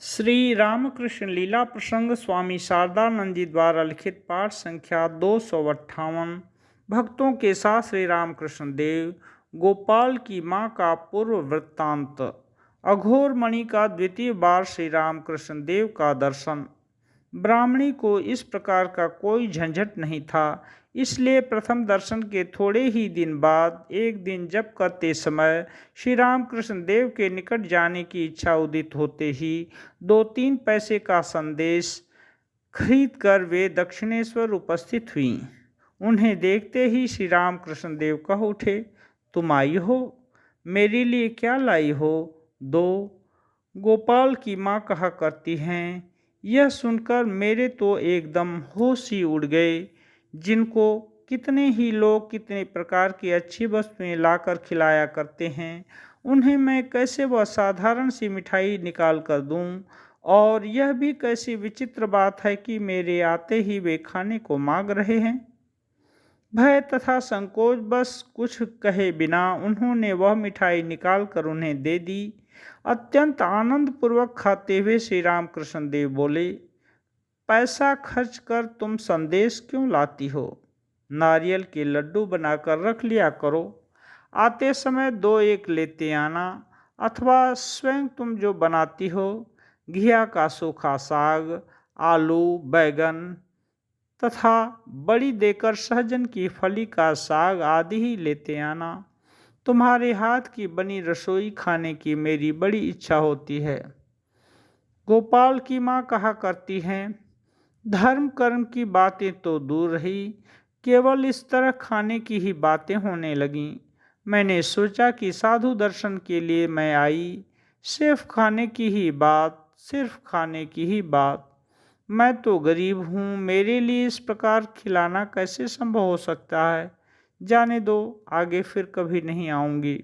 श्री रामकृष्ण लीला प्रसंग स्वामी शारदानंद जी द्वारा लिखित पाठ संख्या 258। भक्तों के साथ श्री रामकृष्ण देव गोपाल की मां का पूर्व वृत्तांत। अघोर मणि का द्वितीय बार श्री रामकृष्ण देव का दर्शन। ब्राह्मणी को इस प्रकार का कोई झंझट नहीं था, इसलिए प्रथम दर्शन के थोड़े ही दिन बाद एक दिन जप करते समय श्री रामकृष्ण देव के निकट जाने की इच्छा उदित होते ही 2-3 पैसे का संदेश खरीद कर वे दक्षिणेश्वर उपस्थित हुई। उन्हें देखते ही श्री रामकृष्ण देव कह उठे, तुम आई हो, मेरे लिए क्या लाई हो? दो। गोपाल की माँ कहा करती हैं। यह सुनकर मेरे तो एकदम होश ही उड़ गए। जिनको कितने ही लोग कितने प्रकार की अच्छी वस्तुएं लाकर खिलाया करते हैं, उन्हें मैं कैसे वह साधारण सी मिठाई निकाल कर दूं? और यह भी कैसी विचित्र बात है कि मेरे आते ही वे खाने को मांग रहे हैं। भय तथा संकोच बस कुछ कहे बिना उन्होंने वह मिठाई निकाल कर उन्हें दे दी। अत्यंत आनंद पूर्वक खाते हुए श्री रामकृष्ण देव बोले, पैसा खर्च कर तुम संदेश क्यों लाती हो? नारियल के लड्डू बनाकर रख लिया करो, आते समय 2-1 लेते आना, अथवा स्वयं तुम जो बनाती हो, घिया का सूखा साग, आलू, बैगन तथा बड़ी देकर सहजन की फली का साग आदि ही लेते आना। तुम्हारे हाथ की बनी रसोई खाने की मेरी बड़ी इच्छा होती है। गोपाल की माँ कहा करती हैं, धर्म कर्म की बातें तो दूर रही, केवल इस तरह खाने की ही बातें होने लगीं। मैंने सोचा कि साधु दर्शन के लिए मैं आई, सिर्फ खाने की ही बात, सिर्फ खाने की ही बात। मैं तो गरीब हूँ, मेरे लिए इस प्रकार खिलाना कैसे संभव हो सकता है? जाने दो, आगे फिर कभी नहीं आऊँगी।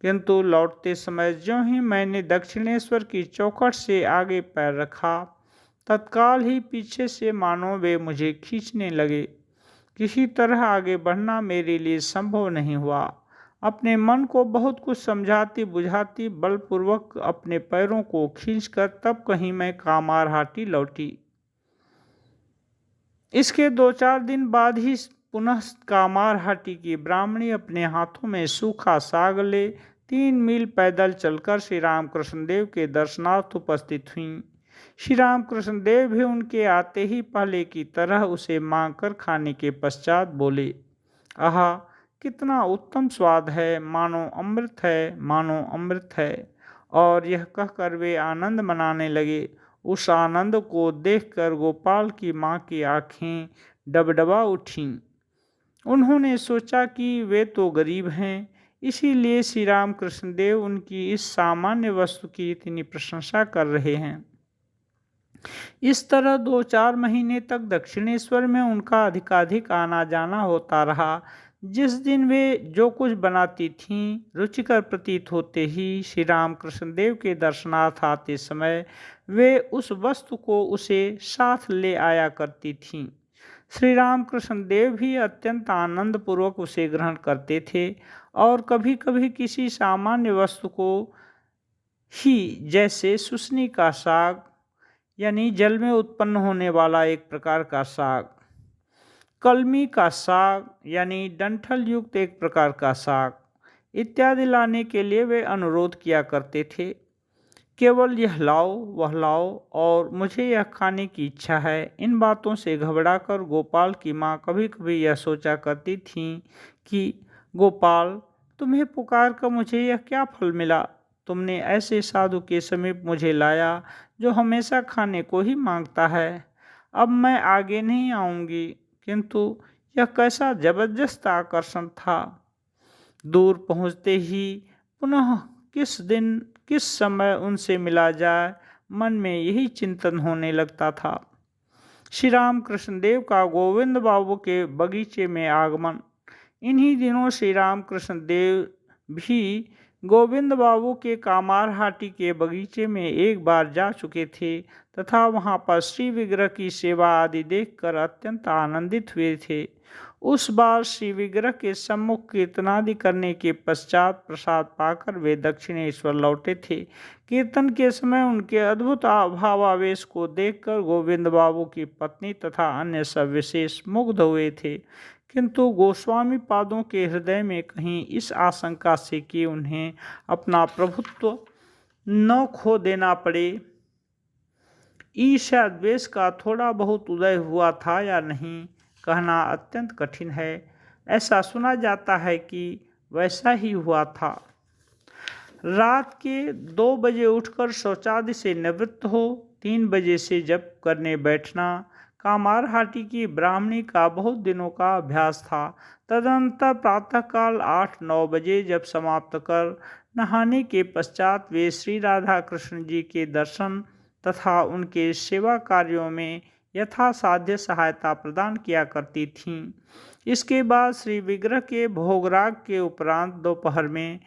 किंतु लौटते समय ज्यों ही मैंने दक्षिणेश्वर की चौखट से आगे पैर रखा, तत्काल ही पीछे से मानो वे मुझे खींचने लगे। किसी तरह आगे बढ़ना मेरे लिए संभव नहीं हुआ। अपने मन को बहुत कुछ समझाती बुझाती बलपूर्वक अपने पैरों को खींचकर तब कहीं मैं कामारहाटी लौटी। इसके 2-4 दिन बाद ही पुनः कामारहाटी की ब्राह्मणी अपने हाथों में सूखा साग ले 3 मील पैदल चलकर श्री रामकृष्ण देव के दर्शनार्थ उपस्थित हुई। श्री रामकृष्ण देव भी उनके आते ही पहले की तरह उसे मांग कर खाने के पश्चात बोले, आहा, कितना उत्तम स्वाद है, मानो अमृत है, मानो अमृत है। और यह कहकर वे आनंद मनाने लगे। उस आनंद को देखकर गोपाल की माँ की आंखें डबडबा उठीं। उन्होंने सोचा कि वे तो गरीब हैं, इसीलिए श्री रामकृष्ण देव उनकी इस सामान्य वस्तु की इतनी प्रशंसा कर रहे हैं। इस तरह 2-4 महीने तक दक्षिणेश्वर में उनका अधिकाधिक आना जाना होता रहा। जिस दिन वे जो कुछ बनाती थीं, रुचिकर प्रतीत होते ही श्री रामकृष्ण देव के दर्शनार्थ आते समय वे उस वस्तु को उसे साथ ले आया करती थीं। श्री रामकृष्ण देव भी अत्यंत आनंदपूर्वक उसे ग्रहण करते थे और कभी कभी किसी सामान्य वस्तु को ही, जैसे सुसनी का साग यानी जल में उत्पन्न होने वाला एक प्रकार का साग, कलमी का साग यानी डंठल युक्त एक प्रकार का साग इत्यादि लाने के लिए वे अनुरोध किया करते थे। केवल यह लाओ वह लाओ और मुझे यह खाने की इच्छा है, इन बातों से घबराकर गोपाल की माँ कभी कभी यह सोचा करती थीं कि गोपाल, तुम्हें पुकार कर मुझे यह क्या फल मिला? तुमने ऐसे साधु के समीप मुझे लाया जो हमेशा खाने को ही मांगता है। अब मैं आगे नहीं आऊँगी। किंतु यह कैसा जबरदस्त आकर्षण था। दूर पहुँचते ही पुनः किस दिन किस समय उनसे मिला जाए, मन में यही चिंतन होने लगता था। श्री रामकृष्ण देव का गोविंद बाबू के बगीचे में आगमन। इन्हीं दिनों श्री रामकृष्ण देव भी गोविंद बाबू के कामारहाटी के बगीचे में एक बार जा चुके थे तथा वहां पर श्री विग्रह की सेवा आदि देखकर अत्यंत आनंदित हुए थे। उस बार श्री विग्रह के सम्मुख कीर्तनादि करने के पश्चात प्रसाद पाकर वे दक्षिणेश्वर लौटे थे। कीर्तन के समय उनके अद्भुत भावावेश को देखकर गोविंद बाबू की पत्नी तथा अन्य सब विशेष मुग्ध हुए थे, किंतु गोस्वामी पादों के हृदय में कहीं इस आशंका से कि उन्हें अपना प्रभुत्व न खो देना पड़े, ईर्ष्या द्वेष का थोड़ा बहुत उदय हुआ था या नहीं, कहना अत्यंत कठिन है। ऐसा सुना जाता है कि वैसा ही हुआ था। रात के 2 बजे उठकर शौचादि से निवृत्त हो 3 बजे से जप करने बैठना कामारहाटी की ब्राह्मणी का बहुत दिनों का अभ्यास था। तदनंतर प्रातःकाल 8-9 बजे जब समाप्त कर नहाने के पश्चात वे श्री राधा कृष्ण जी के दर्शन तथा उनके सेवा कार्यों में यथासाध्य सहायता प्रदान किया करती थीं। इसके बाद श्री विग्रह के भोगराग के उपरांत दोपहर में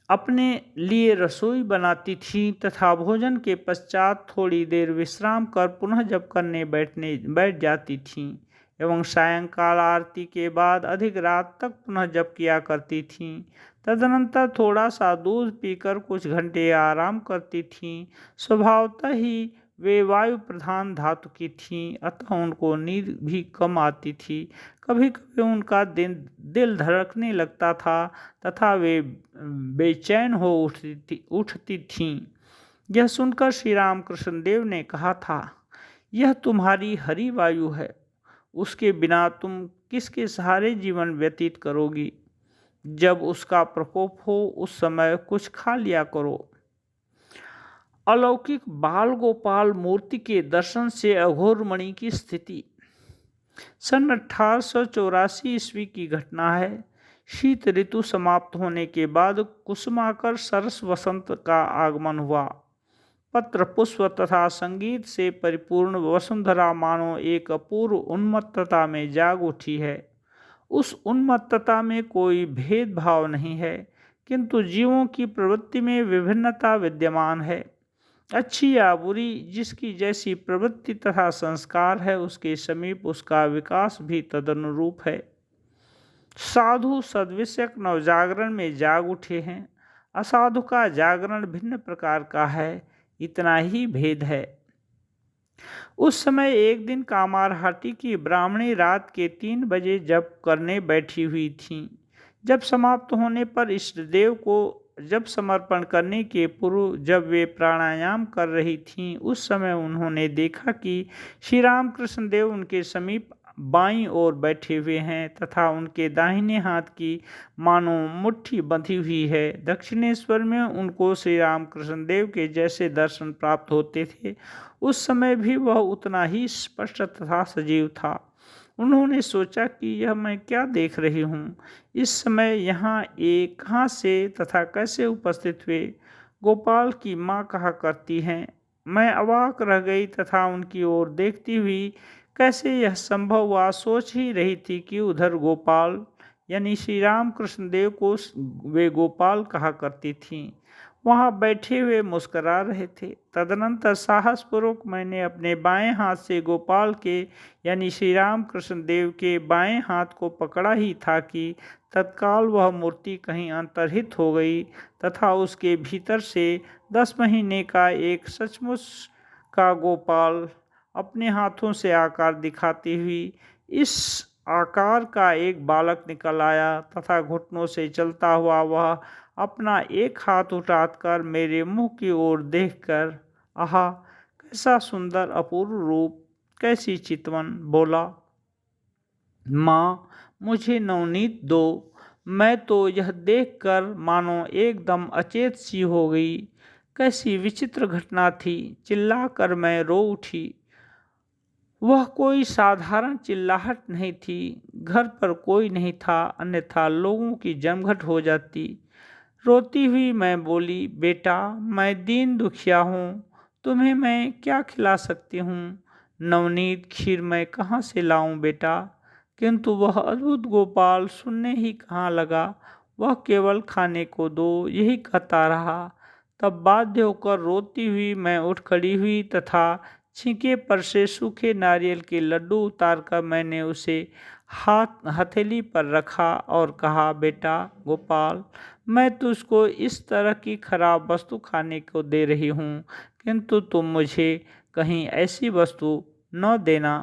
अपने लिए रसोई बनाती थीं तथा भोजन के पश्चात थोड़ी देर विश्राम कर पुनः जप करने बैठ जाती थीं एवं सायंकाल आरती के बाद अधिक रात तक पुनः जप किया करती थीं। तदनंतर थोड़ा सा दूध पीकर कुछ घंटे आराम करती थीं। स्वभावतः ही वे वायु प्रधान धातु की थीं, अतः उनको नींद भी कम आती थी। कभी कभी उनका दिल धड़कने लगता था तथा वे बेचैन हो उठती थीं। यह सुनकर श्री रामकृष्ण देव ने कहा था, यह तुम्हारी हरि वायु है, उसके बिना तुम किसके सहारे जीवन व्यतीत करोगी। जब उसका प्रकोप हो उस समय कुछ खा लिया करो। अलौकिक बाल गोपाल मूर्ति के दर्शन से अघोरमणि की स्थिति। सन 1884 ईस्वी की घटना है। शीत ऋतु समाप्त होने के बाद कुसुमाकर सरस वसंत का आगमन हुआ। पत्र पुष्प तथा संगीत से परिपूर्ण वसुंधरा मानो एक अपूर्व उन्मत्तता में जाग उठी है। उस उन्मत्तता में कोई भेदभाव नहीं है, किंतु जीवों की प्रवृत्ति में विभिन्नता विद्यमान है। अच्छी या बुरी, जिसकी जैसी प्रवृत्ति तथा संस्कार है, उसके समीप उसका विकास भी तदनुरूप है। साधु सद्विषयक नवजागरण में जाग उठे हैं, असाधु का जागरण भिन्न प्रकार का है, इतना ही भेद है। उस समय एक दिन कामारहाटी की ब्राह्मणी रात के 3 बजे जप करने बैठी हुई थीं। जब समाप्त होने पर इष्ट देव को जब समर्पण करने के पूर्व जब वे प्राणायाम कर रही थीं, उस समय उन्होंने देखा कि श्री रामकृष्ण देव उनके समीप बाईं ओर बैठे हुए हैं तथा उनके दाहिने हाथ की मानो मुट्ठी बंधी हुई है। दक्षिणेश्वर में उनको श्री रामकृष्ण देव के जैसे दर्शन प्राप्त होते थे, उस समय भी वह उतना ही स्पष्ट तथा सजीव था। उन्होंने सोचा कि यह मैं क्या देख रही हूँ, इस समय यहाँ एक कहाँ से तथा कैसे उपस्थित हुए। गोपाल की माँ कहा करती हैं। मैं अवाक रह गई तथा उनकी ओर देखती हुई कैसे यह संभव हुआ सोच ही रही थी कि उधर गोपाल यानी श्री रामकृष्ण देव को वे गोपाल कहा करती थीं, वहाँ बैठे हुए मुस्करा रहे थे। तदनंतर साहसपूर्वक मैंने अपने बाएं हाथ से गोपाल के यानी श्री रामकृष्ण देव के बाएं हाथ को पकड़ा ही था कि तत्काल वह मूर्ति कहीं अंतर्हित हो गई तथा उसके भीतर से 10 महीने का एक सचमुच का गोपाल अपने हाथों से आकार दिखाती हुई इस आकार का एक बालक निकल आया तथा घुटनों से चलता हुआ वह अपना एक हाथ उठाकर मेरे मुंह की ओर देखकर, आहा कैसा सुंदर अपूर्व रूप, कैसी चितवन, बोला, माँ मुझे नवनीत दो। मैं तो यह देखकर मानो एकदम अचेत सी हो गई। कैसी विचित्र घटना थी। चिल्लाकर मैं रो उठी। वह कोई साधारण चिल्लाहट नहीं थी। घर पर कोई नहीं था, अन्यथा लोगों की जमघट हो जाती। रोती हुई मैं बोली, बेटा मैं दीन दुखिया हूँ, तुम्हें मैं क्या खिला सकती हूँ। नवनीत खीर मैं कहाँ से लाऊं बेटा। किंतु वह अद्भुत गोपाल सुनने ही कहाँ लगा। वह केवल खाने को दो यही कहता रहा। तब बाध्य होकर रोती हुई मैं उठ खड़ी हुई तथा छींके पर से सूखे नारियल के लड्डू उतारकर मैंने उसे हथेली पर रखा और कहा, बेटा गोपाल, मैं तुझको इस तरह की खराब वस्तु खाने को दे रही हूँ, किंतु तुम मुझे कहीं ऐसी वस्तु न देना